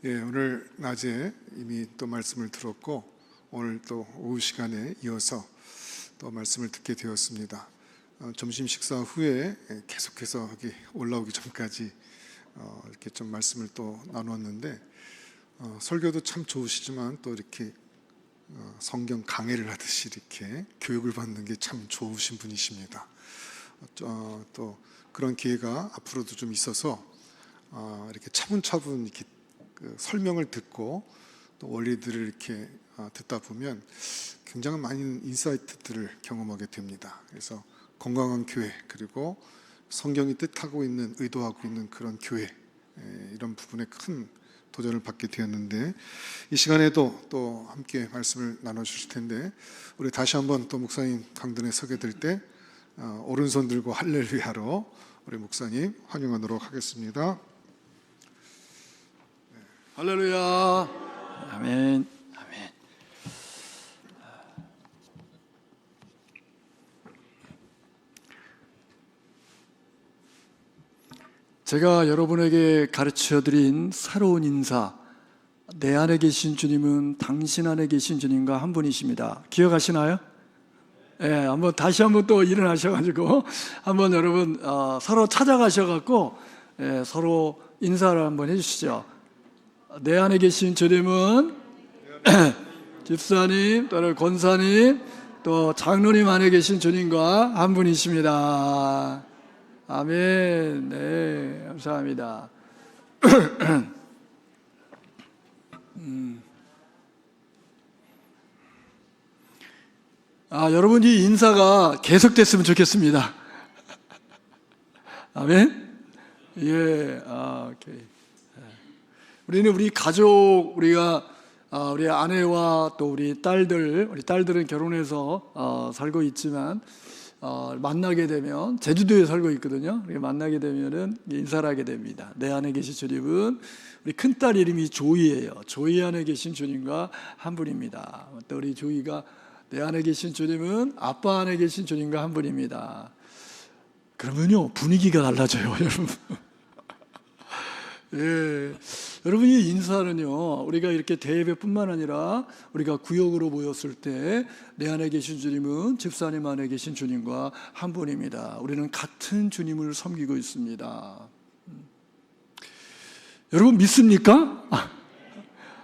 오늘 낮에 이미 또 말씀을 들었고 오늘 또 오후 시간에 이어서 또 말씀을 듣게 되었습니다. 점심 식사 후에 계속해서 여기 올라오기 전까지 이렇게 좀 말씀을 또 나누었는데 설교도 참 좋으시지만 또 이렇게 성경 강해를 하듯이 이렇게 교육을 받는 게 참 좋으신 분이십니다. 또 그런 기회가 앞으로도 좀 있어서 이렇게 차분차분 이렇게 설명을 듣고 또 원리들을 이렇게 듣다 보면 굉장히 많은 인사이트들을 경험하게 됩니다. 그래서 건강한 교회, 그리고 성경이 뜻하고 있는, 의도하고 있는 그런 교회, 이런 부분에 큰 도전을 받게 되었는데, 이 시간에도 또 함께 말씀을 나눠주실 텐데, 우리 다시 한번 또 목사님 강단에 서게 될 때 오른손 들고 할렐루야로 우리 목사님 환영하도록 하겠습니다. 할렐루야. 아멘. 아멘. 제가 여러분에게 가르쳐드린 새로운 인사, 내 안에 계신 주님은 당신 안에 계신 주님과 한 분이십니다. 기억하시나요? 한번 다시 한번 또 일어나셔가지고 한번 여러분 서로 찾아가셔갖고 서로 인사를 한번 해주시죠. 내 안에 계신 주님은 집사님, 또 권사님, 또 장로님 안에 계신 주님과 한 분이십니다. 아멘. 네, 감사합니다. 여러분 이 인사가 계속됐으면 좋겠습니다. 아멘. 예, 오케이. 우리는 우리 가족, 우리 아내와 또 우리 딸들은 결혼해서 살고 있지만 만나게 되면 제주도에 살고 있거든요. 만나게 되면은 인사를 하게 됩니다. 내 안에 계신 주님은 우리 큰딸 이름이 조이예요. 조이 안에 계신 주님과 한 분입니다. 또 우리 조이가 내 안에 계신 주님은 아빠 안에 계신 주님과 한 분입니다. 그러면요 분위기가 달라져요, 여러분. 예, 여러분 이 인사는요 우리가 이렇게 대예배뿐만 아니라 우리가 구역으로 모였을 때 내 안에 계신 주님은 집사님 안에 계신 주님과 한 분입니다. 우리는 같은 주님을 섬기고 있습니다. 여러분 믿습니까?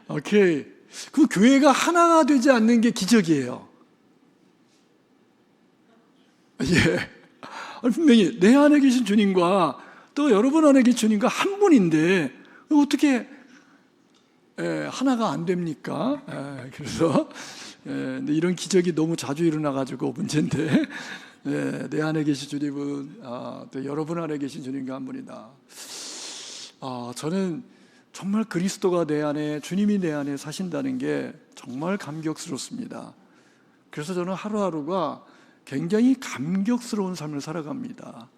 오케이. 그 교회가 하나가 되지 않는 게 기적이에요. 예, 분명히 내 안에 계신 주님과 또 여러분 안에 계신 주님과 한 분인데 어떻게 하나가 안 됩니까? 그래서 이런 기적이 너무 자주 일어나가지고 문제인데 내 안에 계신 주님은 또 여러분 안에 계신 주님과 한 분이다. 저는 정말 그리스도가 내 안에, 주님이 내 안에 사신다는 게 정말 감격스럽습니다. 그래서 저는 하루하루가 굉장히 감격스러운 삶을 살아갑니다.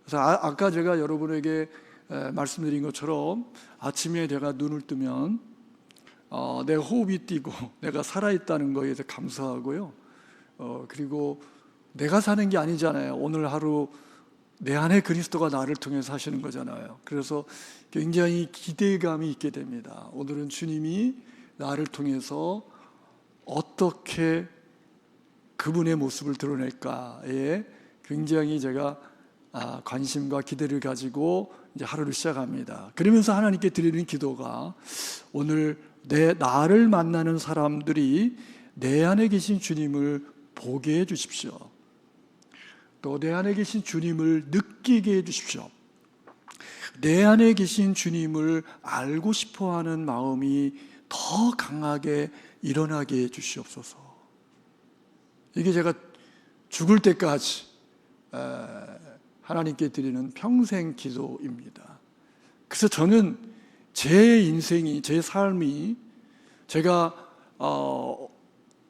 그래서 아까 제가 여러분에게 말씀드린 것처럼 아침에 내가 눈을 뜨면 내 호흡이 뛰고 내가 살아있다는 거에 대해서 감사하고요. 그리고 내가 사는 게 아니잖아요. 오늘 하루 내 안에 그리스도가 나를 통해서 사시는 거잖아요. 그래서 굉장히 기대감이 있게 됩니다. 오늘은 주님이 나를 통해서 어떻게 그분의 모습을 드러낼까에 굉장히 제가 관심과 기대를 가지고 이제 하루를 시작합니다. 그러면서 하나님께 드리는 기도가 오늘 나를 만나는 사람들이 내 안에 계신 주님을 보게 해 주십시오. 또 내 안에 계신 주님을 느끼게 해 주십시오. 내 안에 계신 주님을 알고 싶어하는 마음이 더 강하게 일어나게 해 주시옵소서. 이게 제가 죽을 때까지 하나님께 드리는 평생 기도입니다. 그래서 저는 제 인생이, 제 삶이 제가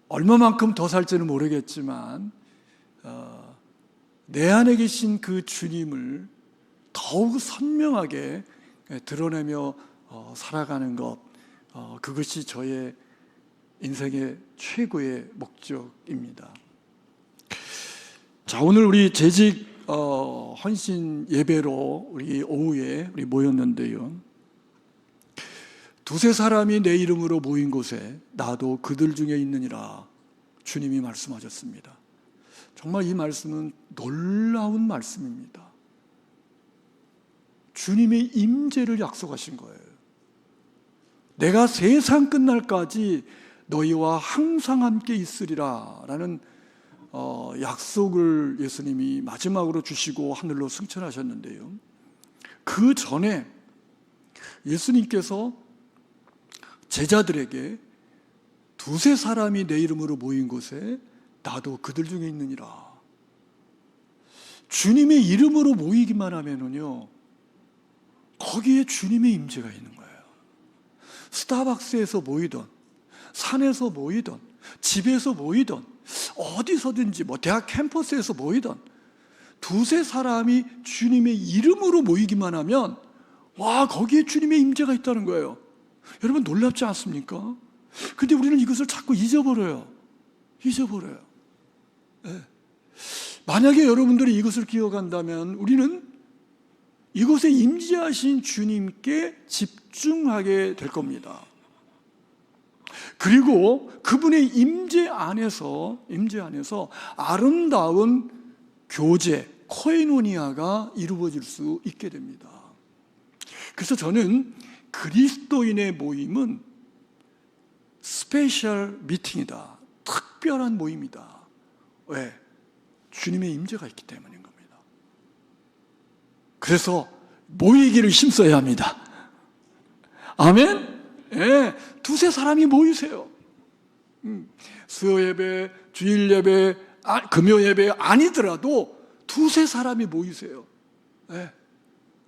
얼마만큼 더 살지는 모르겠지만 내 안에 계신 그 주님을 더욱 선명하게 드러내며 살아가는 것, 그것이 저의 인생의 최고의 목적입니다. 자, 오늘 우리 재직 헌신 예배로 우리 오후에 우리 모였는데요. 두세 사람이 내 이름으로 모인 곳에 나도 그들 중에 있느니라 주님이 말씀하셨습니다. 정말 이 말씀은 놀라운 말씀입니다. 주님의 임재를 약속하신 거예요. 내가 세상 끝날까지 너희와 항상 함께 있으리라 라는 약속을 예수님이 마지막으로 주시고 하늘로 승천하셨는데요, 그 전에 예수님께서 제자들에게 두세 사람이 내 이름으로 모인 곳에 나도 그들 중에 있느니라. 주님의 이름으로 모이기만 하면은요, 거기에 주님의 임재가 있는 거예요. 스타벅스에서 모이던, 산에서 모이던, 집에서 모이던, 어디서든지 대학 캠퍼스에서 모이던 두세 사람이 주님의 이름으로 모이기만 하면 거기에 주님의 임재가 있다는 거예요. 여러분 놀랍지 않습니까? 근데 우리는 이것을 자꾸 잊어버려요. 네. 만약에 여러분들이 이것을 기억한다면 우리는 이곳에 임재하신 주님께 집중하게 될 겁니다. 그리고 그분의 임재 안에서 아름다운 교제, 코에노니아가 이루어질 수 있게 됩니다. 그래서 저는 그리스도인의 모임은 스페셜 미팅이다. 특별한 모임이다. 왜? 주님의 임재가 있기 때문인 겁니다. 그래서 모이기를 힘써야 합니다. 아멘? 예, 두세 사람이 모이세요. 수요 예배, 주일 예배, 금요 예배 아니더라도 두세 사람이 모이세요. 예,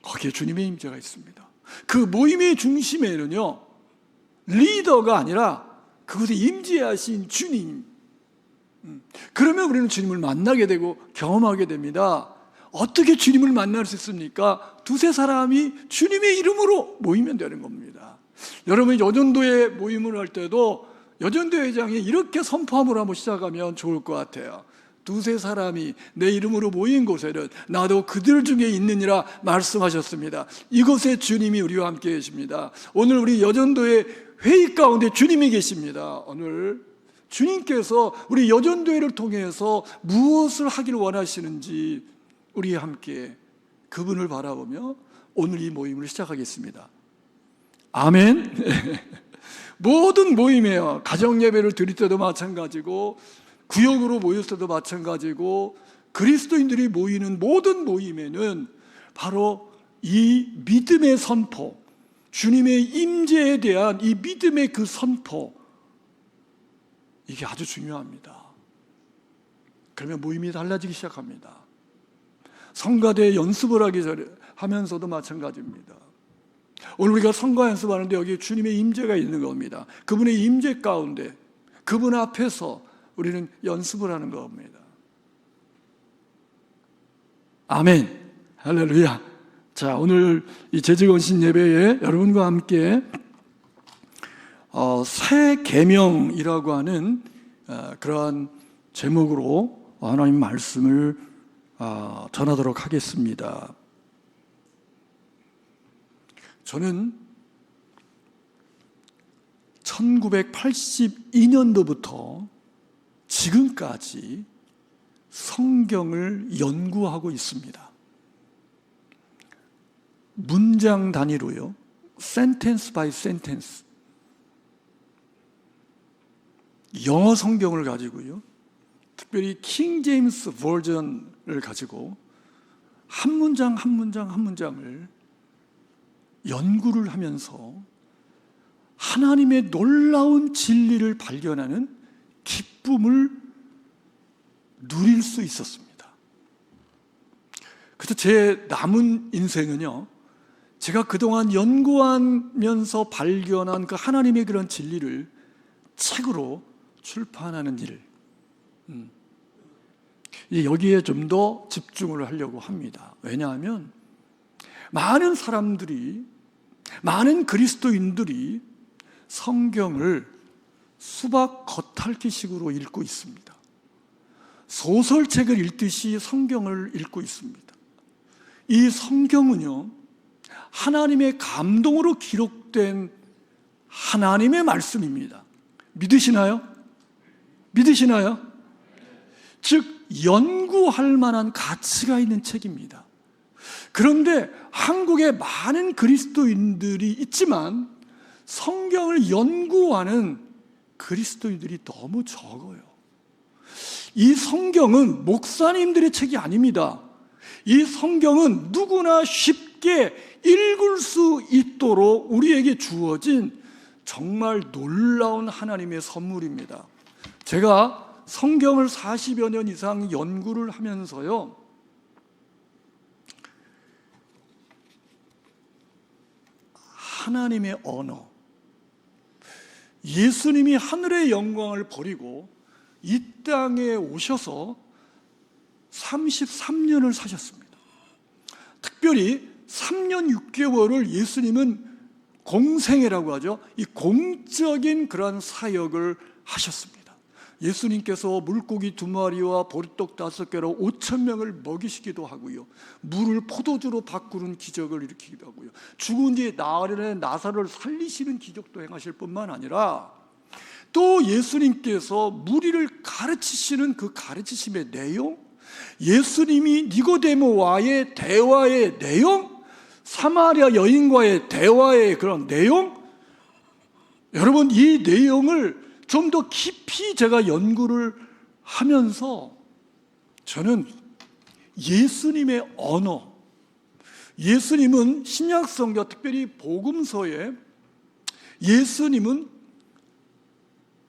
거기에 주님의 임재가 있습니다. 그 모임의 중심에는요, 리더가 아니라 그곳에 임재하신 주님. 그러면 우리는 주님을 만나게 되고 경험하게 됩니다. 어떻게 주님을 만날 수 있습니까? 두세 사람이 주님의 이름으로 모이면 되는 겁니다. 여러분 여전도회 모임을 할 때도 여전도 회장이 이렇게 선포함을 한번 시작하면 좋을 것 같아요. 두세 사람이 내 이름으로 모인 곳에는 나도 그들 중에 있느니라 말씀하셨습니다. 이곳에 주님이 우리와 함께 계십니다. 오늘 우리 여전도회 회의 가운데 주님이 계십니다. 오늘 주님께서 우리 여전도회를 통해서 무엇을 하기를 원하시는지 우리 함께 그분을 바라보며 오늘 이 모임을 시작하겠습니다. 아멘. 모든 모임이에요. 가정 예배를 드릴 때도 마찬가지고 구역으로 모였을 때도 마찬가지고 그리스도인들이 모이는 모든 모임에는 바로 이 믿음의 선포, 주님의 임재에 대한 이 믿음의 그 선포, 이게 아주 중요합니다. 그러면 모임이 달라지기 시작합니다. 성가대 연습을 하면서도 마찬가지입니다. 오늘 우리가 성가 연습하는데 여기 주님의 임재가 있는 겁니다. 그분의 임재 가운데 그분 앞에서 우리는 연습을 하는 겁니다. 아멘. 할렐루야. 자, 오늘 이 제지건신 예배에 여러분과 함께 새 계명이라고 하는 그러한 제목으로 하나님 말씀을 전하도록 하겠습니다. 저는 1982년도부터 지금까지 성경을 연구하고 있습니다. 문장 단위로요. 센텐스 바이 센텐스. 영어 성경을 가지고요. 특별히 킹 제임스 버전을 가지고 한 문장 한 문장 한 문장을 연구를 하면서 하나님의 놀라운 진리를 발견하는 기쁨을 누릴 수 있었습니다. 그래서 제 남은 인생은요, 제가 그동안 연구하면서 발견한 그 하나님의 그런 진리를 책으로 출판하는 일, 여기에 좀 더 집중을 하려고 합니다. 왜냐하면 많은 사람들이, 많은 그리스도인들이 성경을 수박 겉핥기식으로 읽고 있습니다. 소설책을 읽듯이 성경을 읽고 있습니다. 이 성경은요, 하나님의 감동으로 기록된 하나님의 말씀입니다. 믿으시나요? 믿으시나요? 즉 연구할 만한 가치가 있는 책입니다. 그런데 한국에 많은 그리스도인들이 있지만 성경을 연구하는 그리스도인들이 너무 적어요. 이 성경은 목사님들의 책이 아닙니다. 이 성경은 누구나 쉽게 읽을 수 있도록 우리에게 주어진 정말 놀라운 하나님의 선물입니다. 제가 성경을 40여 년 이상 연구를 하면서요, 하나님의 언어, 예수님이 하늘의 영광을 버리고 이 땅에 오셔서 33년을 사셨습니다. 특별히 3년 6개월을 예수님은 공생애라고 하죠. 이 공적인 그런 사역을 하셨습니다. 예수님께서 물고기 2마리와 보리떡 5개로 5,000명을 먹이시기도 하고요, 물을 포도주로 바꾸는 기적을 일으키기도 하고요, 죽은 뒤 나흘에 나사로를 살리시는 기적도 행하실 뿐만 아니라 또 예수님께서 무리를 가르치시는 그 가르치심의 내용, 예수님이 니고데모와의 대화의 내용, 사마리아 여인과의 대화의 그런 내용, 여러분 이 내용을 좀 더 깊이 제가 연구를 하면서 저는 예수님의 언어, 예수님은 신약성경 특별히 복음서에 예수님은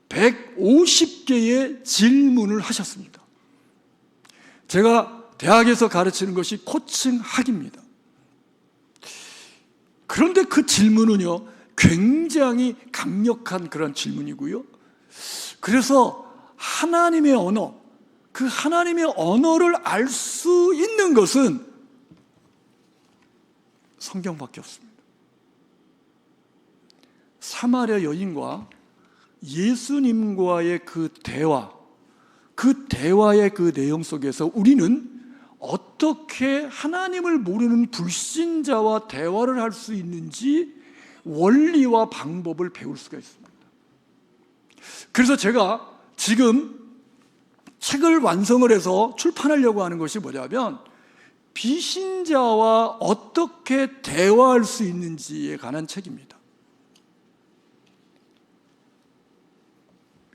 150개의 질문을 하셨습니다. 제가 대학에서 가르치는 것이 코칭학입니다. 그런데 그 질문은요, 굉장히 강력한 그런 질문이고요, 그래서 하나님의 언어, 그 하나님의 언어를 알 수 있는 것은 성경밖에 없습니다. 사마리아 여인과 예수님과의 그 대화, 그 대화의 그 내용 속에서 우리는 어떻게 하나님을 모르는 불신자와 대화를 할 수 있는지 원리와 방법을 배울 수가 있습니다. 그래서 제가 지금 책을 완성을 해서 출판하려고 하는 것이 뭐냐면 비신자와 어떻게 대화할 수 있는지에 관한 책입니다.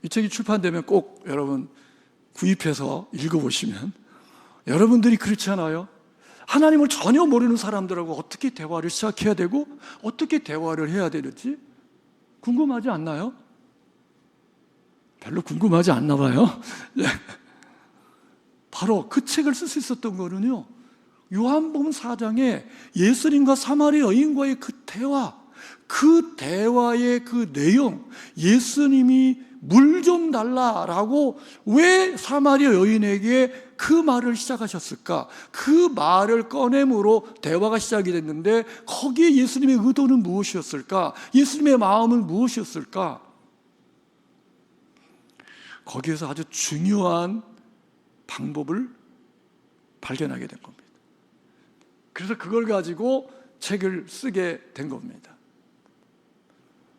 이 책이 출판되면 꼭 여러분 구입해서 읽어보시면, 여러분들이 그렇지 않아요? 하나님을 전혀 모르는 사람들하고 어떻게 대화를 시작해야 되고 어떻게 대화를 해야 되는지 궁금하지 않나요? 별로 궁금하지 않나 봐요. 네. 바로 그 책을 쓸 수 있었던 거는요, 요한복음 4장에 예수님과 사마리아 여인과의 그 대화, 그 대화의 그 내용, 예수님이 물 좀 달라라고 왜 사마리아 여인에게 그 말을 시작하셨을까? 그 말을 꺼냄으로 대화가 시작이 됐는데 거기에 예수님의 의도는 무엇이었을까? 예수님의 마음은 무엇이었을까? 거기에서 아주 중요한 방법을 발견하게 된 겁니다. 그래서 그걸 가지고 책을 쓰게 된 겁니다.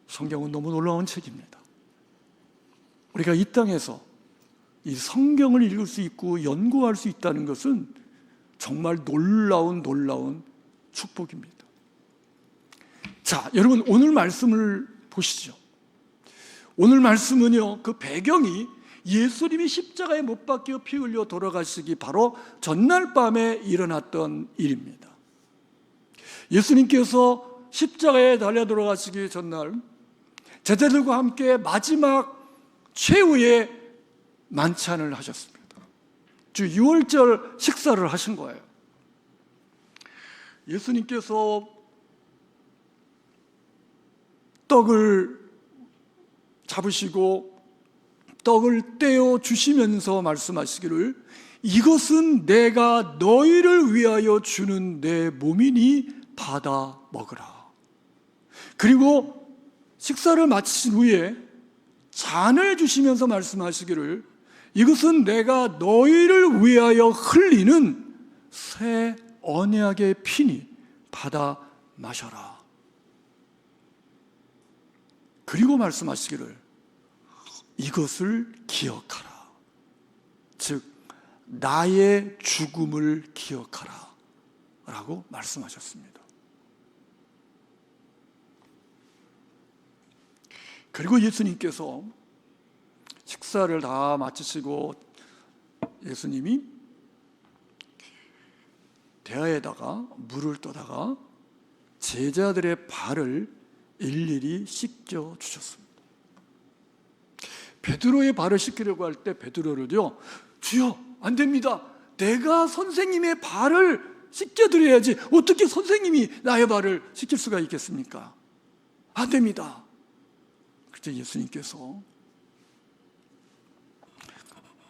성경은 너무 놀라운 책입니다. 우리가 이 땅에서 이 성경을 읽을 수 있고 연구할 수 있다는 것은 정말 놀라운 축복입니다. 자, 여러분 오늘 말씀을 보시죠. 오늘 말씀은요, 그 배경이 예수님이 십자가에 못 박혀 피 흘려 돌아가시기 바로 전날 밤에 일어났던 일입니다. 예수님께서 십자가에 달려 돌아가시기 전날 제자들과 함께 마지막 최후의 만찬을 하셨습니다. 주 유월절 식사를 하신 거예요. 예수님께서 떡을 잡으시고 떡을 떼어 주시면서 말씀하시기를, 이것은 내가 너희를 위하여 주는 내 몸이니 받아 먹으라. 그리고 식사를 마치신 후에 잔을 주시면서 말씀하시기를, 이것은 내가 너희를 위하여 흘리는 새 언약의 피니 받아 마셔라. 그리고 말씀하시기를 이것을 기억하라. 즉 나의 죽음을 기억하라 라고 말씀하셨습니다. 그리고 예수님께서 식사를 다 마치시고 예수님이 대야에다가 물을 떠다가 제자들의 발을 일일이 씻겨 주셨습니다. 베드로의 발을 씻기려고 할 때 베드로를요, 주여 안 됩니다. 내가 선생님의 발을 씻겨드려야지 어떻게 선생님이 나의 발을 씻길 수가 있겠습니까? 안 됩니다. 그때 예수님께서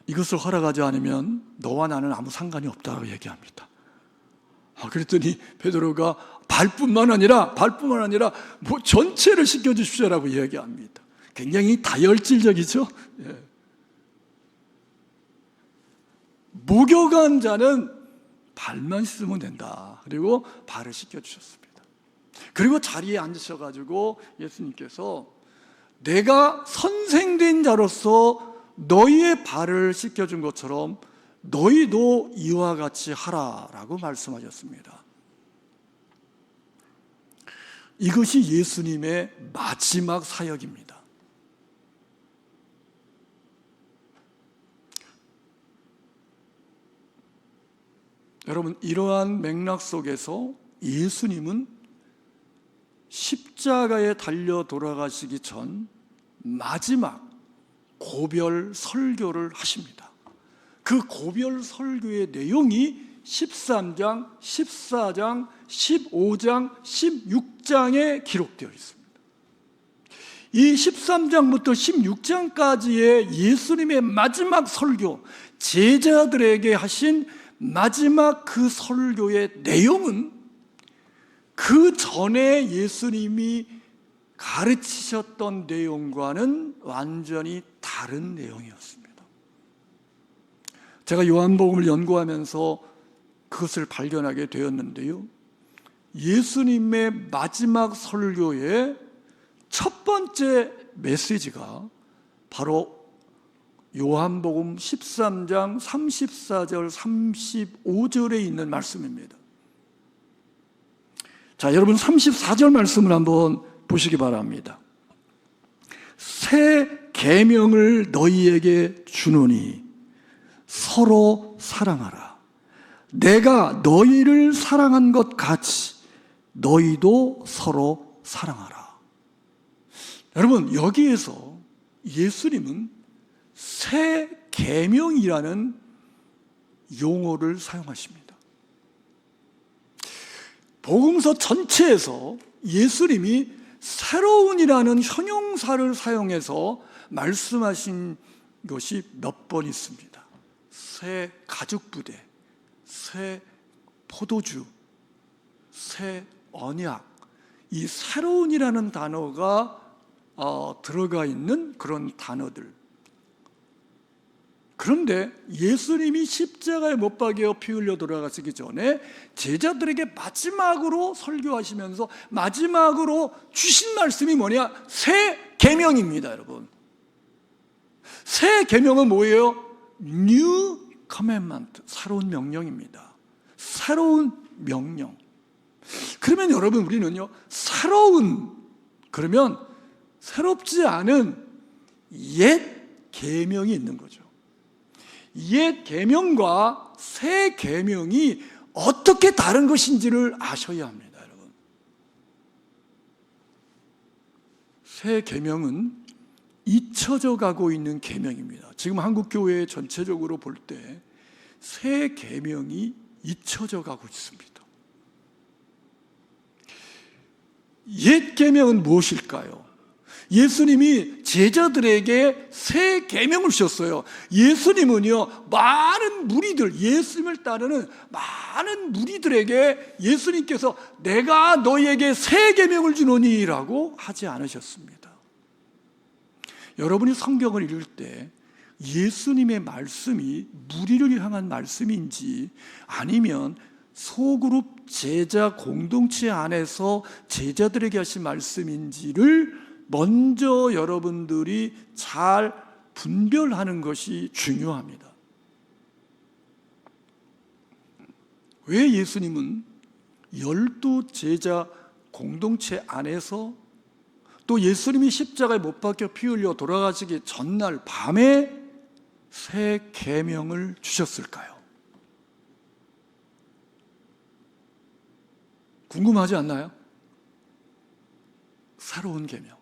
이것을 허락하지 않으면 너와 나는 아무 상관이 없다고 얘기합니다. 그랬더니 베드로가 발뿐만 아니라 뭐 전체를 씻겨주십시오라고 얘기합니다. 굉장히 다혈질적이죠. 예. 목욕한 자는 발만 씻으면 된다. 그리고 발을 씻겨주셨습니다. 그리고 자리에 앉으셔가지고 예수님께서 내가 선생된 자로서 너희의 발을 씻겨준 것처럼 너희도 이와 같이 하라라고 말씀하셨습니다. 이것이 예수님의 마지막 사역입니다. 여러분, 이러한 맥락 속에서 예수님은 십자가에 달려 돌아가시기 전 마지막 고별 설교를 하십니다. 그 고별 설교의 내용이 13장, 14장, 15장, 16장에 기록되어 있습니다. 이 13장부터 16장까지의 예수님의 마지막 설교, 제자들에게 하신 마지막 그 설교의 내용은 그 전에 예수님이 가르치셨던 내용과는 완전히 다른 내용이었습니다. 제가 요한복음을 연구하면서 그것을 발견하게 되었는데요, 예수님의 마지막 설교의 첫 번째 메시지가 바로 요한복음 13장 34절 35절에 있는 말씀입니다. 자, 여러분 34절 말씀을 한번 보시기 바랍니다. 새 계명을 너희에게 주노니 서로 사랑하라. 내가 너희를 사랑한 것 같이 너희도 서로 사랑하라. 여러분, 여기에서 예수님은 새 계명이라는 용어를 사용하십니다. 복음서 전체에서 예수님이 새로운이라는 형용사를 사용해서 말씀하신 것이 몇 번 있습니다. 새 가죽부대, 새 포도주, 새 언약, 이 새로운이라는 단어가 들어가 있는 그런 단어들. 그런데 예수님이 십자가에 못 박여 피 흘려 돌아가시기 전에 제자들에게 마지막으로 설교하시면서 마지막으로 주신 말씀이 뭐냐? 새 계명입니다, 여러분. 새 계명은 뭐예요? New Commandment, 새로운 명령입니다. 새로운 명령. 그러면 여러분, 우리는요, 새로운, 그러면 새롭지 않은 옛 계명이 있는 거죠. 옛 계명과 새 계명이 어떻게 다른 것인지를 아셔야 합니다, 여러분. 새 계명은 잊혀져 가고 있는 계명입니다. 지금 한국 교회 전체적으로 볼 때 새 계명이 잊혀져 가고 있습니다. 옛 계명은 무엇일까요? 예수님이 제자들에게 새 계명을 주셨어요. 예수님은요, 많은 무리들, 예수님을 따르는 많은 무리들에게 예수님께서 내가 너희에게 새 계명을 주노니라고 하지 않으셨습니다. 여러분이 성경을 읽을 때 예수님의 말씀이 무리를 향한 말씀인지 아니면 소그룹 제자 공동체 안에서 제자들에게 하신 말씀인지를 먼저 여러분들이 잘 분별하는 것이 중요합니다. 왜 예수님은 12제자 공동체 안에서 또 예수님이 십자가에 못 박혀 피 흘려 돌아가시기 전날 밤에 새 계명을 주셨을까요? 궁금하지 않나요? 새로운 계명.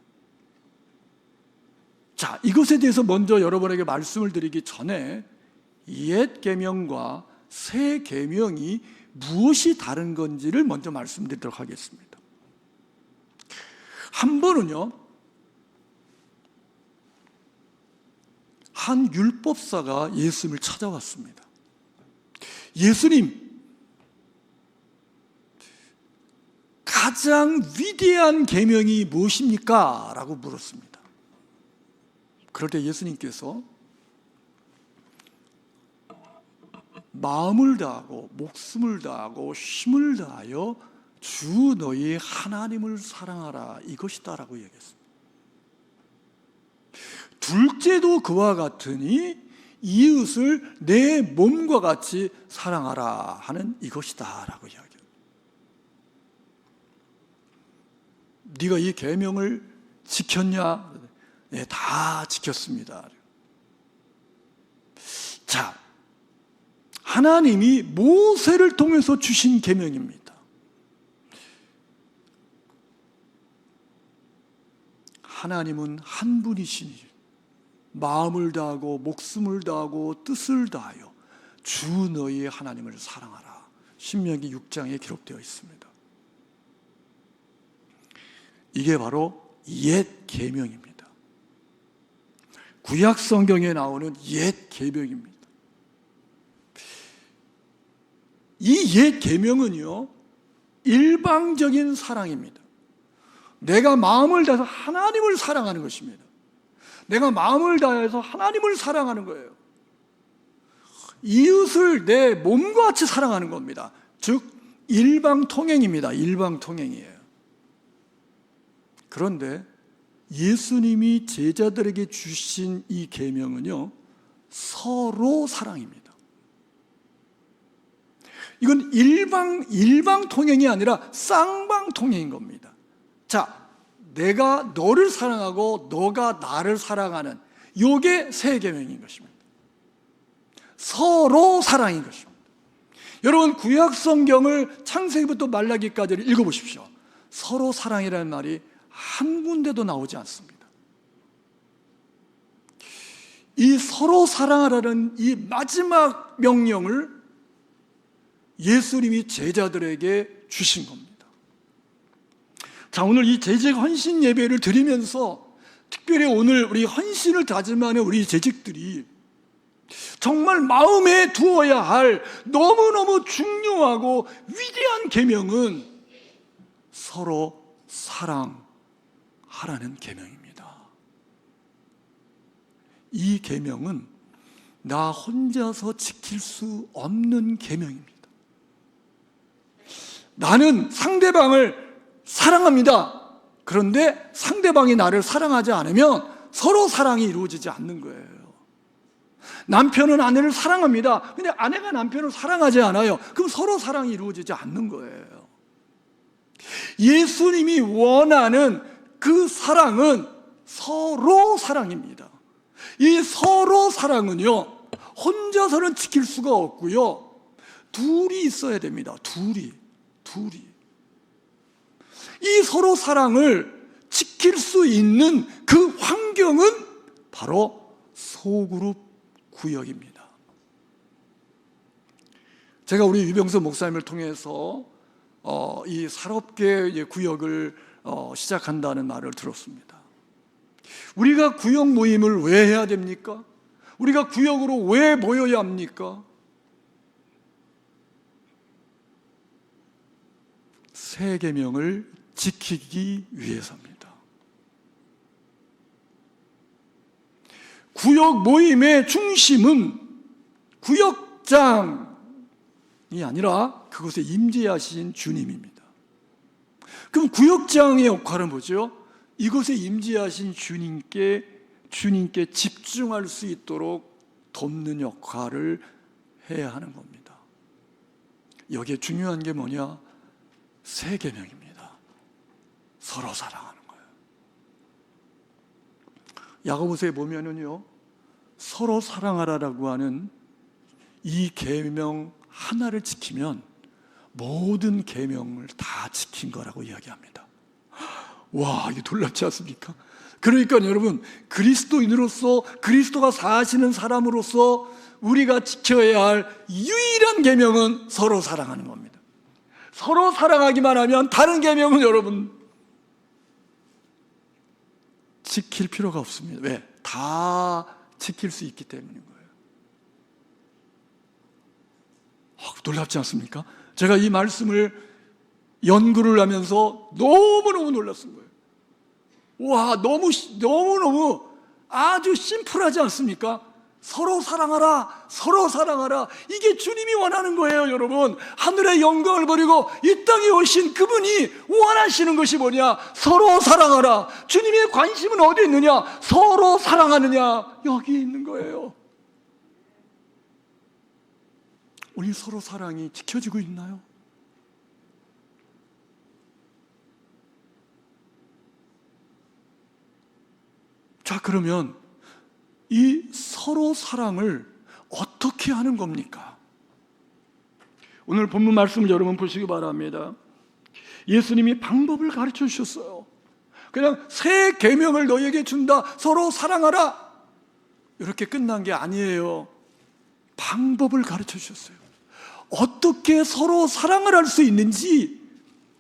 자, 이것에 대해서 먼저 여러분에게 말씀을 드리기 전에 옛 계명과 새 계명이 무엇이 다른 건지를 먼저 말씀드리도록 하겠습니다. 한 번은요, 한 율법사가 예수님을 찾아왔습니다. 예수님, 가장 위대한 계명이 무엇입니까? 라고 물었습니다. 그럴 때 예수님께서 마음을 다하고 목숨을 다하고 힘을 다하여 주 너희 하나님을 사랑하라, 이것이다라고 얘기했습니다. 둘째도 그와 같으니 이웃을 내 몸과 같이 사랑하라 하는 이것이다라고 이야기합니다. 네가 이 계명을 지켰냐? 네, 다 지켰습니다. 자, 하나님이 모세를 통해서 주신 계명입니다. 하나님은 한 분이시니 마음을 다하고 목숨을 다하고 뜻을 다하여 주 너희의 하나님을 사랑하라. 신명기 6장에 기록되어 있습니다. 이게 바로 옛 계명입니다. 구약 성경에 나오는 옛 계명입니다. 이 옛 계명은요, 일방적인 사랑입니다. 내가 마음을 다해서 하나님을 사랑하는 것입니다. 내가 마음을 다해서 하나님을 사랑하는 거예요. 이웃을 내 몸과 같이 사랑하는 겁니다. 즉 일방통행입니다. 일방통행이에요. 그런데 예수님이 제자들에게 주신 이 계명은요, 서로 사랑입니다. 이건 일방통행이 아니라 쌍방통행인 겁니다. 자, 내가 너를 사랑하고 너가 나를 사랑하는, 이게 새 계명인 것입니다. 서로 사랑인 것입니다. 여러분, 구약 성경을 창세기부터 말라기까지를 읽어보십시오. 서로 사랑이라는 말이 한 군데도 나오지 않습니다. 이 서로 사랑하라는 이 마지막 명령을 예수님이 제자들에게 주신 겁니다. 자, 오늘 이 재직 헌신 예배를 드리면서 특별히 오늘 우리 헌신을 다짐하는 우리 재직들이 정말 마음에 두어야 할 너무너무 중요하고 위대한 계명은 서로 사랑하라는 계명입니다. 이 계명은 나 혼자서 지킬 수 없는 계명입니다. 나는 상대방을 사랑합니다. 그런데 상대방이 나를 사랑하지 않으면 서로 사랑이 이루어지지 않는 거예요. 남편은 아내를 사랑합니다. 근데 아내가 남편을 사랑하지 않아요. 그럼 서로 사랑이 이루어지지 않는 거예요. 예수님이 원하는 그 사랑은 서로 사랑입니다. 이 서로 사랑은요, 혼자서는 지킬 수가 없고요, 둘이 있어야 됩니다. 둘이. 이 서로 사랑을 지킬 수 있는 그 환경은 바로 소그룹 구역입니다. 제가 우리 유병수 목사님을 통해서 이 사롭게 구역을 시작한다는 말을 들었습니다. 우리가 구역 모임을 왜 해야 됩니까? 우리가 구역으로 왜 모여야 합니까? 새 계명을 지키기 위해서입니다. 구역 모임의 중심은 구역장이 아니라 그곳에 임재하신 주님입니다. 그럼 구역장의 역할은 뭐죠? 이곳에 임재하신 주님께 집중할 수 있도록 돕는 역할을 해야 하는 겁니다. 여기에 중요한 게 뭐냐? 세 계명입니다. 서로 사랑하는 거예요. 야고보서에 보면은요, 서로 사랑하라라고 하는 이 계명 하나를 지키면 모든 계명을 다 지킨 거라고 이야기합니다. 와, 이게 놀랍지 않습니까? 그러니까 여러분, 그리스도인으로서, 그리스도가 사시는 사람으로서 우리가 지켜야 할 유일한 계명은 서로 사랑하는 겁니다. 서로 사랑하기만 하면 다른 계명은 여러분 지킬 필요가 없습니다. 왜? 다 지킬 수 있기 때문인 거예요. 놀랍지 않습니까? 제가 이 말씀을 연구를 하면서 너무너무 놀랐은 거예요. 와, 너무너무 아주 심플하지 않습니까? 서로 사랑하라, 서로 사랑하라. 이게 주님이 원하는 거예요, 여러분. 하늘의 영광을 버리고 이 땅에 오신 그분이 원하시는 것이 뭐냐? 서로 사랑하라. 주님의 관심은 어디 있느냐? 서로 사랑하느냐? 여기 있는 거예요. 우리 서로 사랑이 지켜지고 있나요? 자, 그러면 이 서로 사랑을 어떻게 하는 겁니까? 오늘 본문 말씀을 여러분 보시기 바랍니다. 예수님이 방법을 가르쳐 주셨어요. 그냥 새 계명을 너희에게 준다, 서로 사랑하라, 이렇게 끝난 게 아니에요. 방법을 가르쳐 주셨어요. 어떻게 서로 사랑을 할 수 있는지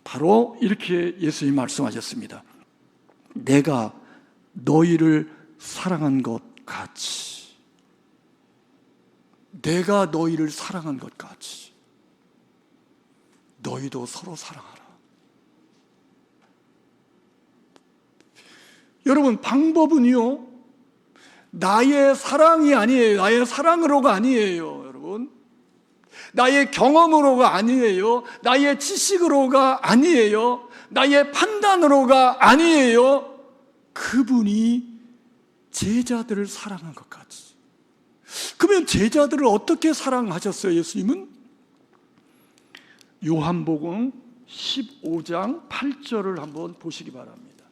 바로 이렇게 예수님이 말씀하셨습니다. 내가 너희를 사랑한 것 같이, 내가 너희를 사랑한 것 같이 너희도 서로 사랑하라. 여러분, 방법은요, 나의 사랑이 아니에요. 나의 사랑으로가 아니에요. 여러분, 나의 경험으로가 아니에요. 나의 지식으로가 아니에요. 나의 판단으로가 아니에요. 그분이 제자들을 사랑한 것 같이. 그러면 제자들을 어떻게 사랑하셨어요, 예수님은? 요한복음 15장 8절을 한번 보시기 바랍니다.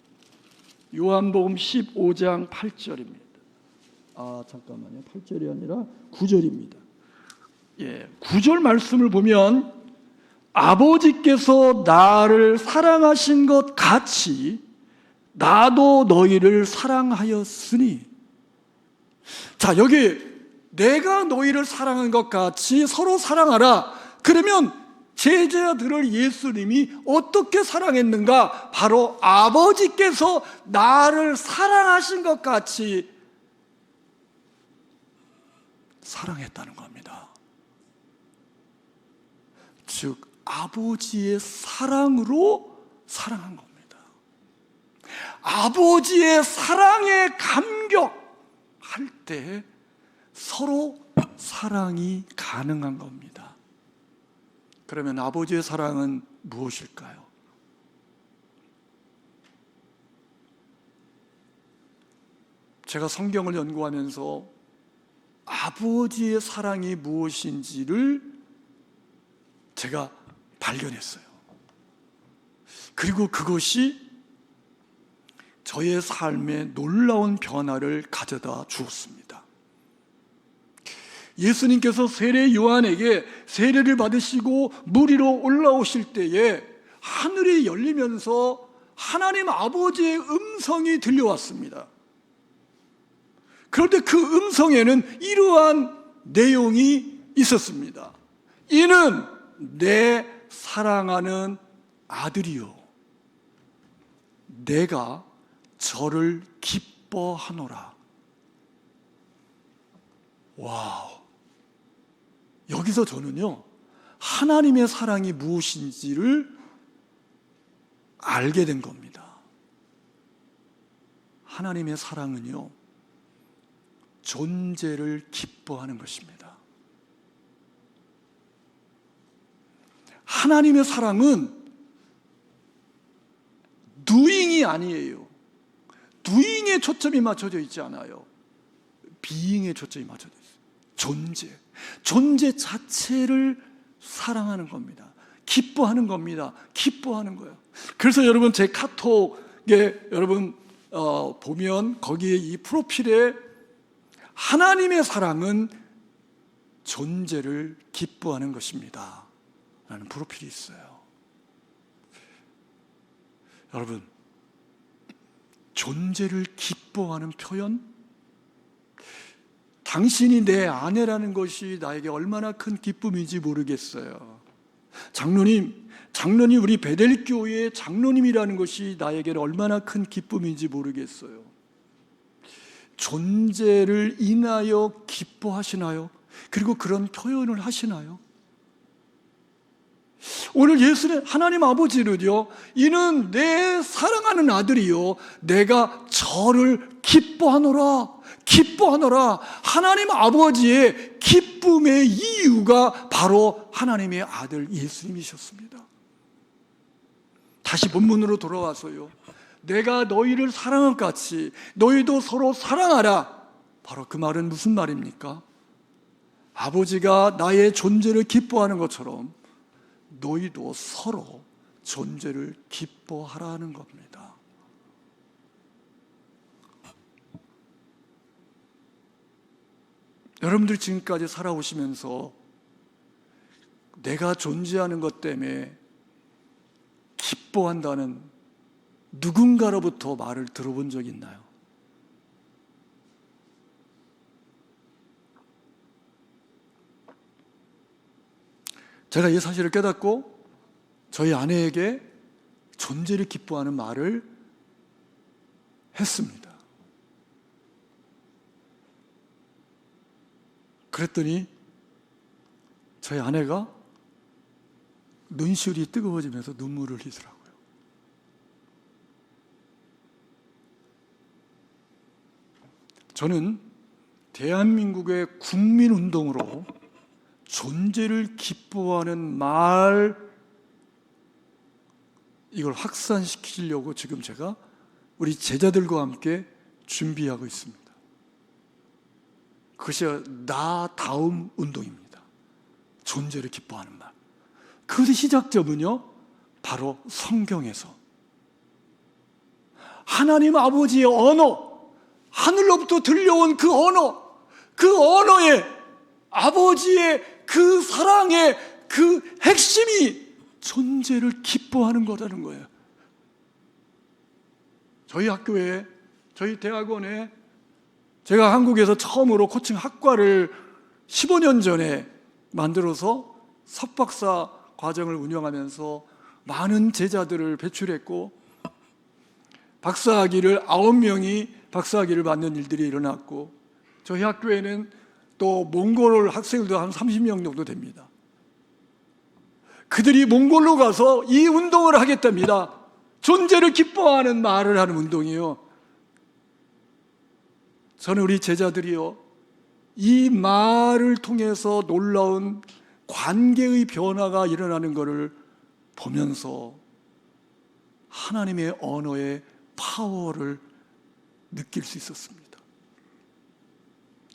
요한복음 15장 8절입니다. 잠깐만요. 8절이 아니라 9절입니다. 9절 말씀을 보면 아버지께서 나를 사랑하신 것 같이 나도 너희를 사랑하였으니. 자, 여기 내가 너희를 사랑한 것 같이 서로 사랑하라. 그러면 제자들을 예수님이 어떻게 사랑했는가? 바로 아버지께서 나를 사랑하신 것 같이 사랑했다는 겁니다. 즉, 아버지의 사랑으로 사랑한 겁니다. 아버지의 사랑에 감격할 때 서로 사랑이 가능한 겁니다. 그러면 아버지의 사랑은 무엇일까요? 제가 성경을 연구하면서 아버지의 사랑이 무엇인지를 제가 발견했어요. 그리고 그것이 저의 삶에 놀라운 변화를 가져다 주었습니다. 예수님께서 세례 요한에게 세례를 받으시고 물 위로 올라오실 때에 하늘이 열리면서 하나님 아버지의 음성이 들려왔습니다. 그런데 그 음성에는 이러한 내용이 있었습니다. 이는 내 사랑하는 아들이요, 내가 저를 기뻐하노라. 와우. 여기서 저는요, 하나님의 사랑이 무엇인지를 알게 된 겁니다. 하나님의 사랑은요, 존재를 기뻐하는 것입니다. 하나님의 사랑은 doing이 아니에요. doing에 초점이 맞춰져 있지 않아요. being에 초점이 맞춰져 있어요. 존재 자체를 사랑하는 겁니다. 기뻐하는 겁니다. 기뻐하는 거예요. 그래서 여러분 제 카톡에 여러분 보면 거기에 이 프로필에 하나님의 사랑은 존재를 기뻐하는 것입니다 라는 프로필이 있어요. 여러분, 존재를 기뻐하는 표현, 당신이 내 아내라는 것이 나에게 얼마나 큰 기쁨인지 모르겠어요. 장로님 우리 베델교회의 장로님이라는 것이 나에게는 얼마나 큰 기쁨인지 모르겠어요. 존재를 인하여 기뻐하시나요? 그리고 그런 표현을 하시나요? 오늘 예수는 하나님 아버지는요, 이는 내 사랑하는 아들이요 내가 저를 기뻐하노라. 하나님 아버지의 기쁨의 이유가 바로 하나님의 아들 예수님이셨습니다. 다시 본문으로 돌아와서요, 내가 너희를 사랑한 같이 너희도 서로 사랑하라. 바로 그 말은 무슨 말입니까? 아버지가 나의 존재를 기뻐하는 것처럼 너희도 서로 존재를 기뻐하라는 겁니다. 여러분들 지금까지 살아오시면서 내가 존재하는 것 때문에 기뻐한다는 누군가로부터 말을 들어본 적 있나요? 제가 이 사실을 깨닫고 저희 아내에게 존재를 기뻐하는 말을 했습니다. 그랬더니 저희 아내가 눈시울이 뜨거워지면서 눈물을 흘리더라고요. 저는 대한민국의 국민운동으로 존재를 기뻐하는 말, 이걸 확산시키려고 지금 제가 우리 제자들과 함께 준비하고 있습니다. 그것이 나다움 운동입니다. 존재를 기뻐하는 말. 그 시작점은요, 바로 성경에서 하나님 아버지의 언어, 하늘로부터 들려온 그 언어에 아버지의 그 사랑의 그 핵심이 존재를 기뻐하는 거라는 거예요. 저희 학교에, 저희 대학원에 제가 한국에서 처음으로 코칭 학과를 15년 전에 만들어서 석박사 과정을 운영하면서 많은 제자들을 배출했고, 박사학위를 9명이 박사학위를 받는 일들이 일어났고, 저희 학교에는 또 몽골 학생들도 한 30명 정도 됩니다. 그들이 몽골로 가서 이 운동을 하겠답니다. 존재를 기뻐하는 말을 하는 운동이에요. 저는 우리 제자들이요, 이 말을 통해서 놀라운 관계의 변화가 일어나는 것을 보면서 하나님의 언어의 파워를 느낄 수 있었습니다.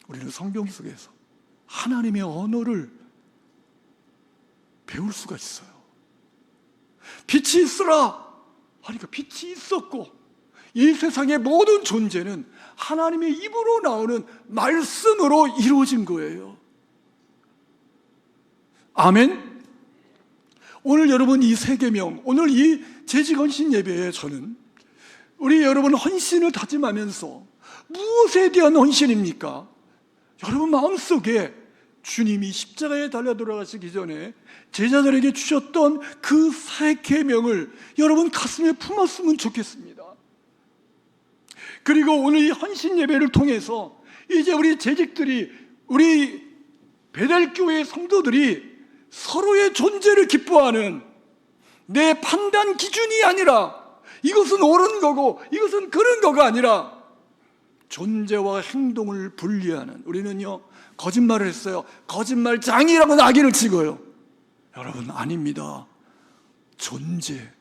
우리는 성경 속에서 하나님의 언어를 배울 수가 있어요. 빛이 있으라 하니까 빛이 있었고, 이 세상의 모든 존재는 하나님의 입으로 나오는 말씀으로 이루어진 거예요. 아멘. 오늘 여러분 이 세계명, 오늘 이 재직헌신 예배에 저는 우리 여러분 헌신을 다짐하면서, 무엇에 대한 헌신입니까? 여러분 마음속에 주님이 십자가에 달려 돌아가시기 전에 제자들에게 주셨던 그 새 계명을 여러분 가슴에 품었으면 좋겠습니다. 그리고 오늘 이 헌신 예배를 통해서 이제 우리 재직들이, 우리 베델교회 성도들이 서로의 존재를 기뻐하는, 내 판단 기준이 아니라 이것은 옳은 거고 이것은 그런 거가 아니라 존재와 행동을 분리하는, 우리는요 거짓말을 했어요. 거짓말장이라고 낙인을 찍어요. 여러분 아닙니다. 존재,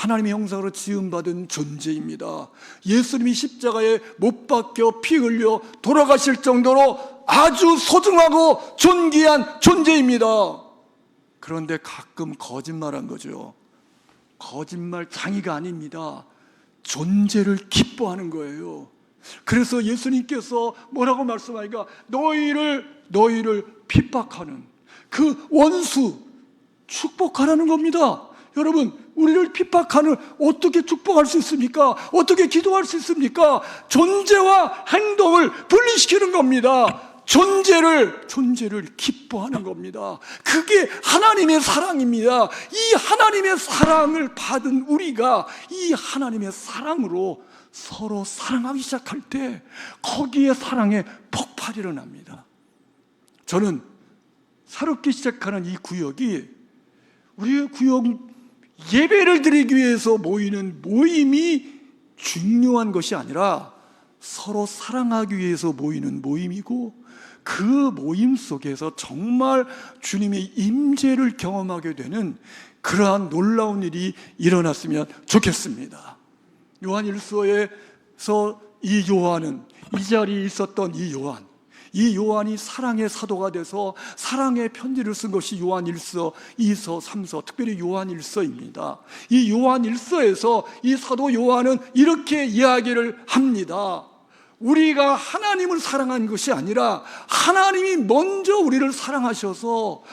하나님의 형상으로 지음받은 존재입니다. 예수님이 십자가에 못 박혀 피 흘려 돌아가실 정도로 아주 소중하고 존귀한 존재입니다. 그런데 가끔 거짓말한 거죠. 거짓말 장이가 아닙니다. 존재를 기뻐하는 거예요. 그래서 예수님께서 뭐라고 말씀하니까 너희를 핍박하는 그 원수 축복하라는 겁니다. 여러분, 우리를 핍박하는 어떻게 축복할 수 있습니까? 어떻게 기도할 수 있습니까? 존재와 행동을 분리시키는 겁니다. 존재를 기뻐하는 겁니다. 그게 하나님의 사랑입니다. 이 하나님의 사랑을 받은 우리가 이 하나님의 사랑으로 서로 사랑하기 시작할 때 거기에 사랑의 폭발이 일어납니다. 저는 새롭게 시작하는 이 구역이 우리의 구역 예배를 드리기 위해서 모이는 모임이 중요한 것이 아니라 서로 사랑하기 위해서 모이는 모임이고 그 모임 속에서 정말 주님의 임재를 경험하게 되는 그러한 놀라운 일이 일어났으면 좋겠습니다. 요한일서에서 이 요한은 이 자리에 있었던 이 요한이 사랑의 사도가 돼서 사랑의 편지를 쓴 것이 요한일서, 2서, 3서, 특별히 요한일서입니다. 이 요한일서에서 이 사도 요한은 이렇게 이야기를 합니다. 우리가 하나님을 사랑한 것이 아니라 하나님이 먼저 우리를 사랑하셔서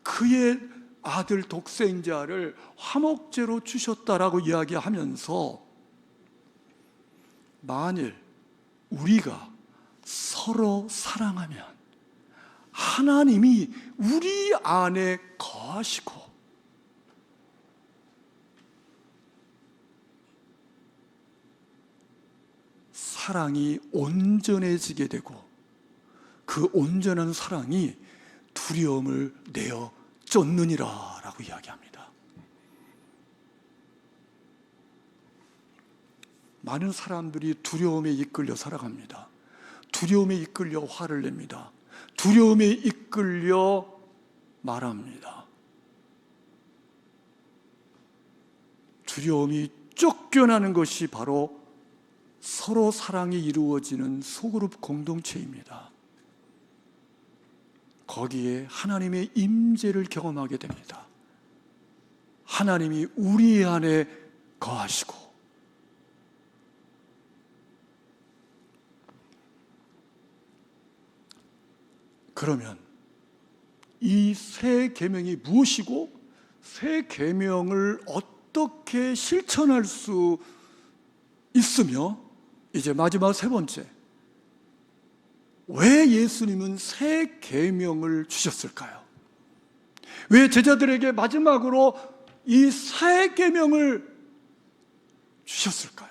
그의 아들 독생자를 화목제로 주셨다라고 이야기하면서 만일 우리가 서로 사랑하면 하나님이 우리 안에 거하시고 사랑이 온전해지게 되고 그 온전한 사랑이 두려움을 내어 쫓느니라 라고 이야기합니다. 많은 사람들이 두려움에 이끌려 살아갑니다. 두려움에 이끌려 화를 냅니다. 두려움에 이끌려 말합니다. 두려움이 쫓겨나는 것이 바로 서로 사랑이 이루어지는 소그룹 공동체입니다. 거기에 하나님의 임재를 경험하게 됩니다. 하나님이 우리 안에 거하시고 그러면 이 새 계명이 무엇이고 새 계명을 어떻게 실천할 수 있으며 이제 마지막 세 번째, 왜 예수님은 새 계명을 주셨을까요? 왜 제자들에게 마지막으로 이 새 계명을 주셨을까요?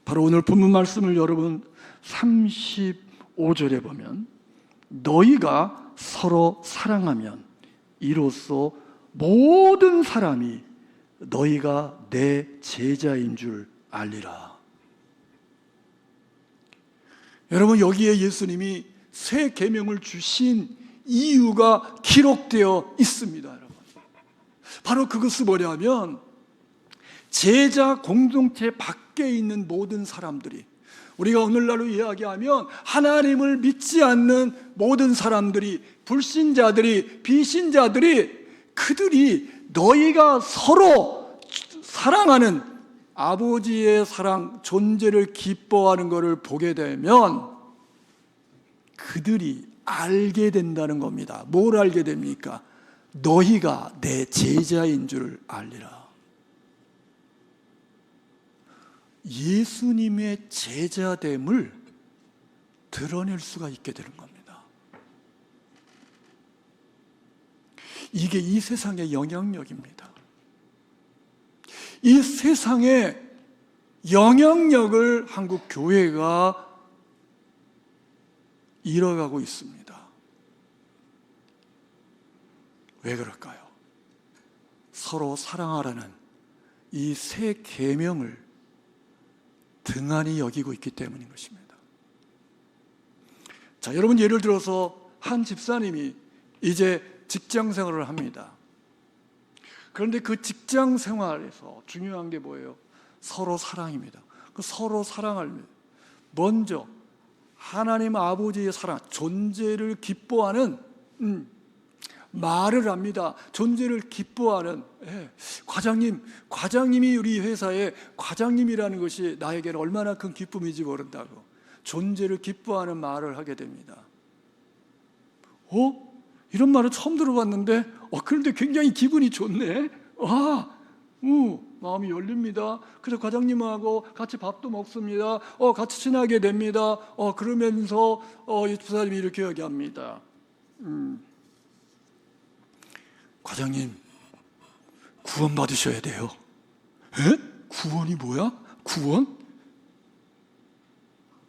바로 오늘 본문 말씀을 여러분 35절에 보면 너희가 서로 사랑하면 이로써 모든 사람이 너희가 내 제자인 줄 알리라. 여러분, 여기에 예수님이 새 계명을 주신 이유가 기록되어 있습니다. 여러분, 바로 그것은 뭐냐면 제자 공동체 밖에 있는 모든 사람들이, 우리가 오늘날로 이야기하면 하나님을 믿지 않는 모든 사람들이, 불신자들이, 비신자들이, 그들이 너희가 서로 사랑하는 아버지의 사랑, 존재를 기뻐하는 것을 보게 되면 그들이 알게 된다는 겁니다. 뭘 알게 됩니까? 너희가 내 제자인 줄 알리라. 예수님의 제자됨을 드러낼 수가 있게 되는 겁니다. 이게 이 세상의 영향력입니다. 이 세상의 영향력을 한국 교회가 잃어가고 있습니다. 왜 그럴까요? 서로 사랑하라는 이 새 계명을 등한히 여기고 있기 때문인 것입니다. 자, 여러분, 예를 들어서 한 집사님이 이제 직장 생활을 합니다. 그런데 그 직장 생활에서 중요한 게 뭐예요? 서로 사랑입니다. 그 서로 사랑을 먼저 하나님 아버지의 사랑, 존재를 기뻐하는 말을 합니다. 존재를 기뻐하는 과장님이 우리 회사의 과장님이라는 것이 나에게는 얼마나 큰 기쁨인지 모른다고 존재를 기뻐하는 말을 하게 됩니다. 이런 말을 처음 들어봤는데 그런데 굉장히 기분이 좋네. 마음이 열립니다. 그래서 과장님하고 같이 밥도 먹습니다. 같이 친하게 됩니다. 그러면서 이 부사님이 이렇게 얘기합니다. 과장님, 구원 받으셔야 돼요. 에? 구원이 뭐야? 구원?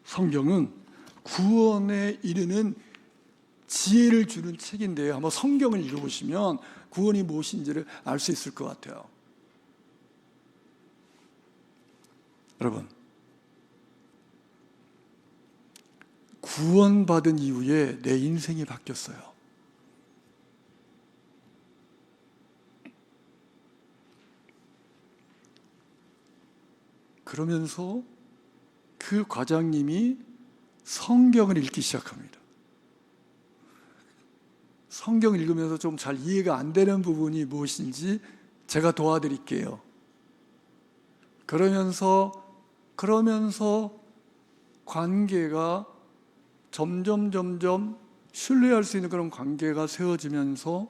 성경은 구원에 이르는 지혜를 주는 책인데요. 한번 성경을 읽어보시면 구원이 무엇인지를 알 수 있을 것 같아요. 여러분, 구원받은 이후에 내 인생이 바뀌었어요. 그러면서 그 과장님이 성경을 읽기 시작합니다. 성경을 읽으면서 좀 잘 이해가 안 되는 부분이 무엇인지 제가 도와드릴게요. 그러면서 관계가 점점 신뢰할 수 있는 그런 관계가 세워지면서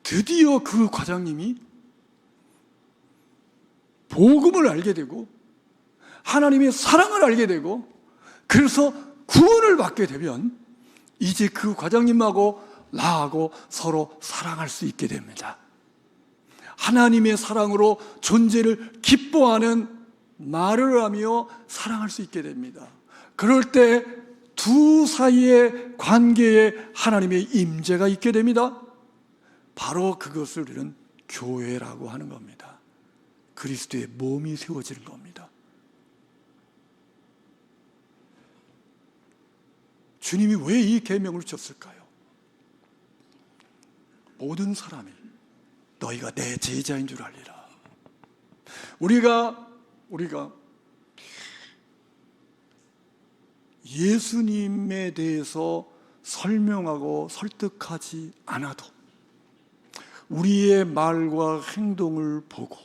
드디어 그 과장님이 복음을 알게 되고 하나님의 사랑을 알게 되고 그래서 구원을 받게 되면 이제 그 과장님하고 나하고 서로 사랑할 수 있게 됩니다. 하나님의 사랑으로 존재를 기뻐하는 말을 하며 사랑할 수 있게 됩니다. 그럴 때 두 사이의 관계에 하나님의 임재가 있게 됩니다. 바로 그것을 우리는 교회라고 하는 겁니다. 그리스도의 몸이 세워지는 겁니다. 주님이 왜 이 계명을 줬을까요? 모든 사람이 너희가 내 제자인 줄 알리라. 우리가 예수님에 대해서 설명하고 설득하지 않아도 우리의 말과 행동을 보고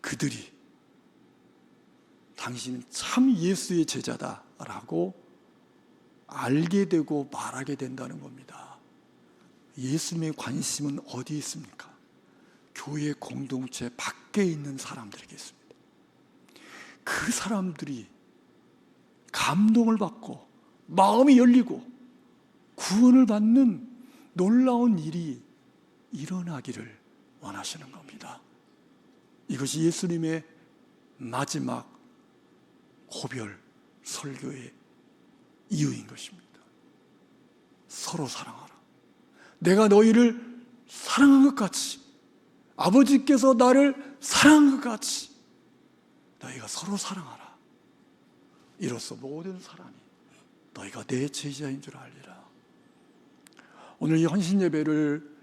그들이 당신은 참 예수의 제자다라고 알게 되고 말하게 된다는 겁니다. 예수님의 관심은 어디 있습니까? 교회 공동체 밖에 있는 사람들에게 있습니다. 그 사람들이 감동을 받고 마음이 열리고 구원을 받는 놀라운 일이 일어나기를 원하시는 겁니다. 이것이 예수님의 마지막 고별 설교의 이유인 것입니다. 서로 사랑하라. 내가 너희를 사랑한 것 같이 아버지께서 나를 사랑한 것 같이 너희가 서로 사랑하라. 이로써 모든 사람이 너희가 내 제자인 줄 알리라. 오늘 이 헌신 예배를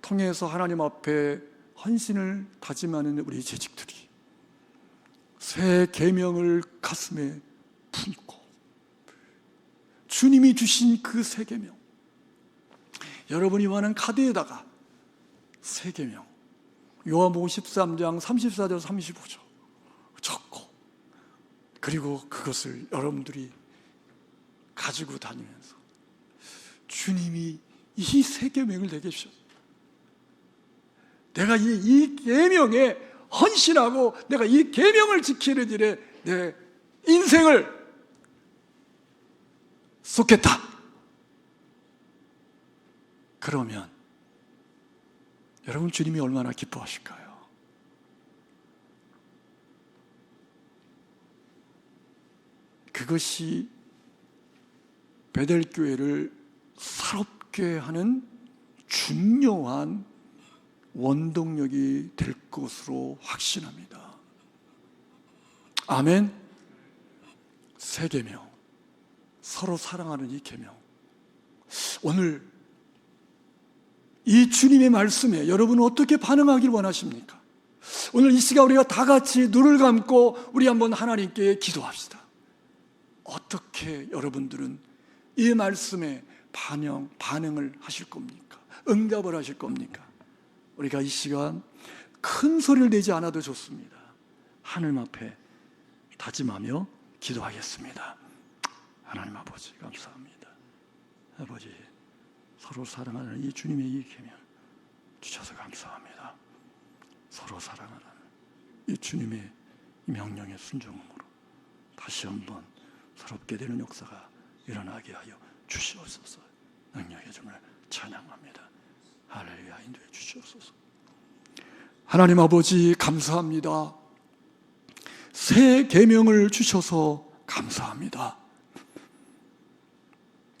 통해서 하나님 앞에 헌신을 다짐하는 우리 재직들이 새 계명을 가슴에 품고 주님이 주신 그 새 계명, 여러분이 원하는 카드에다가 새 계명 요한복음 13장 34절 35절 적고 그리고 그것을 여러분들이 가지고 다니면서 주님이 이 새 계명을 내게 주셨다. 내가 이 계명에 헌신하고 내가 이 계명을 지키는 일에 내 인생을 쏟겠다. 그러면 여러분 주님이 얼마나 기뻐하실까요? 그것이 베델교회를 새롭게 하는 중요한 원동력이 될 것으로 확신합니다. 아멘. 새 계명, 서로 사랑하는 이 계명. 오늘 이 주님의 말씀에 여러분은 어떻게 반응하길 원하십니까? 오늘 이 시간 우리가 다 같이 눈을 감고 우리 한번 하나님께 기도합시다. 어떻게 여러분들은 이 말씀에 반응을 하실 겁니까? 응답을 하실 겁니까? 우리가 이 시간 큰 소리를 내지 않아도 좋습니다. 하나님 앞에 다짐하며 기도하겠습니다. 하나님 아버지 감사합니다. 아버지 서로 사랑하는 이 주님의 이 계명 주셔서 감사합니다. 서로 사랑하는 이 주님의 이 명령에 순종함으로 다시 한번 새롭게 되는 역사가 일어나게 하여 주시옵소서. 능력의 주님을 찬양합니다. 할렐루야. 인도해 주시옵소서. 하나님 아버지 감사합니다. 새 계명을 주셔서 감사합니다.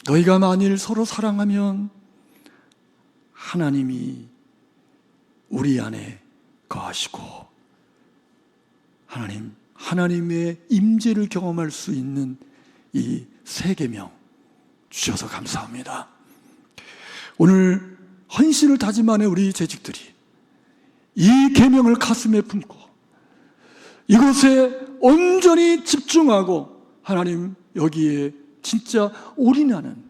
너희가 만일 서로 사랑하면 하나님이 우리 안에 거하시고 하나님의 임재를 경험할 수 있는 이 새 계명 주셔서 감사합니다. 오늘 헌신을 다짐하는 우리 재직들이 이 계명을 가슴에 품고 이곳에 온전히 집중하고 하나님 여기에 진짜 올인하는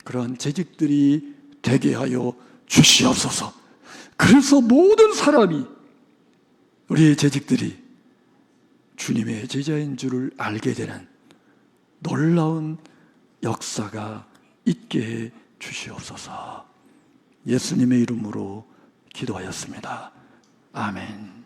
그러한 재직들이 되게 하여 주시옵소서. 그래서 모든 사람이 우리의 재직들이 주님의 제자인 줄을 알게 되는 놀라운 역사가 있게 해 주시옵소서. 예수님의 이름으로 기도하였습니다. 아멘.